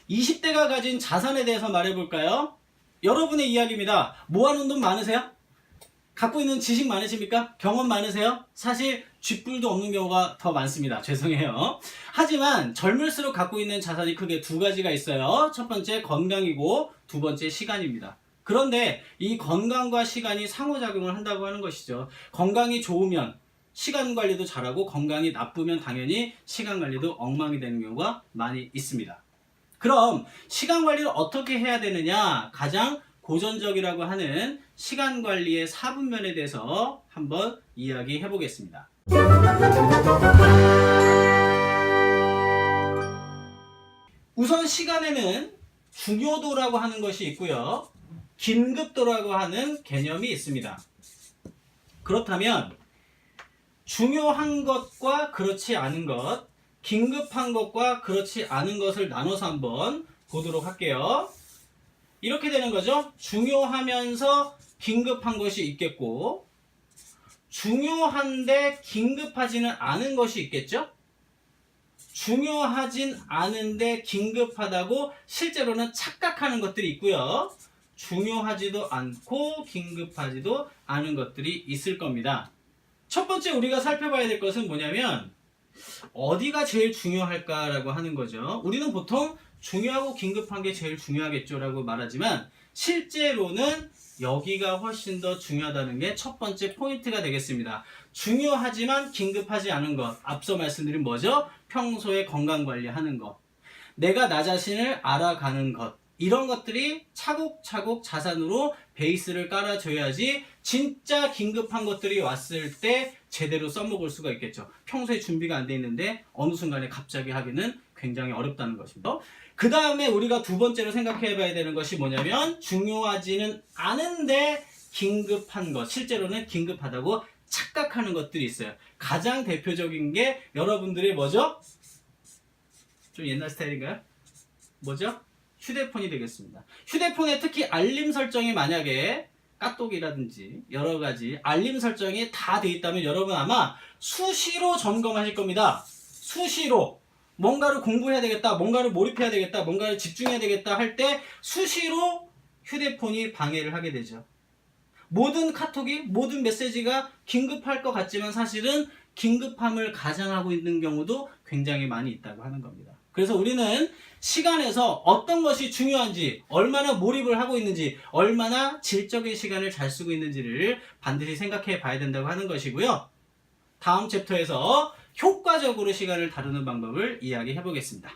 (20대가) 가진 자산에 대해서 말해볼까요? 여러분의 이야기입니다. 모아놓은 돈 많으세요? 갖고 있는 지식 많으십니까? 경험 많으세요? 사실 쥐뿔도 없는 경우가 더 많습니다. 죄송해요. 하지만 젊을수록 갖고 있는 자산이 크게 두 가지가 있어요. 첫 번째 건강이고 두 번째 시간입니다. 그런데 이 건강과 시간이 상호작용을 한다고 하는 것이죠. 건강이 좋으면 시간 관리도 잘하고, 건강이 나쁘면 당연히 시간 관리도 엉망이 되는 경우가 많이 있습니다. 그럼 시간 관리를 어떻게 해야 되느냐? 가장 고전적이라고 하는 시간 관리의 4분면에 대해서 한번 이야기해 보겠습니다. 우선 시간에는 중요도라고 하는 것이 있고요, 긴급도라고 하는 개념이 있습니다. 그렇다면 중요한 것과 그렇지 않은 것, 긴급한 것과 그렇지 않은 것을 나눠서 한번 보도록 할게요. 이렇게 되는 거죠. 중요하면서 긴급한 것이 있겠고, 중요한데 긴급하지는 않은 것이 있겠죠. 중요하진 않은데 긴급하다고 실제로는 착각하는 것들이 있고요, 중요하지도 않고 긴급하지도 않은 것들이 있을 겁니다. 첫 번째 우리가 살펴봐야 될 것은 뭐냐면, 어디가 제일 중요할까라고 하는 거죠. 우리는 보통 중요하고 긴급한 게 제일 중요하겠죠 라고 말하지만, 실제로는 여기가 훨씬 더 중요하다는 게 첫 번째 포인트가 되겠습니다. 중요하지만 긴급하지 않은 것, 앞서 말씀드린 뭐죠? 평소에 건강관리하는 것, 내가 나 자신을 알아가는 것, 이런 것들이 차곡차곡 자산으로 베이스를 깔아줘야지 진짜 긴급한 것들이 왔을 때 제대로 써먹을 수가 있겠죠. 평소에 준비가 안 돼 있는데 어느 순간에 갑자기 하기는 굉장히 어렵다는 것입니다. 그 다음에 우리가 두 번째로 생각해 봐야 되는 것이 뭐냐면, 중요하지는 않은데 긴급한 것, 실제로는 긴급하다고 착각하는 것들이 있어요. 가장 대표적인 게 여러분들의 뭐죠? 좀 옛날 스타일인가요? 뭐죠? 휴대폰이 되겠습니다. 휴대폰에 특히 알림 설정이 만약에 까똑이라든지 여러가지 알림 설정이 다 돼 있다면 여러분 아마 수시로 점검하실 겁니다. 수시로 뭔가를 공부해야 되겠다, 뭔가를 몰입해야 되겠다, 뭔가를 집중해야 되겠다 할 때 수시로 휴대폰이 방해를 하게 되죠. 모든 카톡이, 모든 메시지가 긴급할 것 같지만 사실은 긴급함을 가장하고 있는 경우도 굉장히 많이 있다고 하는 겁니다. 그래서 우리는 시간에서 어떤 것이 중요한지, 얼마나 몰입을 하고 있는지, 얼마나 질적인 시간을 잘 쓰고 있는지를 반드시 생각해 봐야 된다고 하는 것이고요. 다음 챕터에서 효과적으로 시간을 다루는 방법을 이야기해 보겠습니다.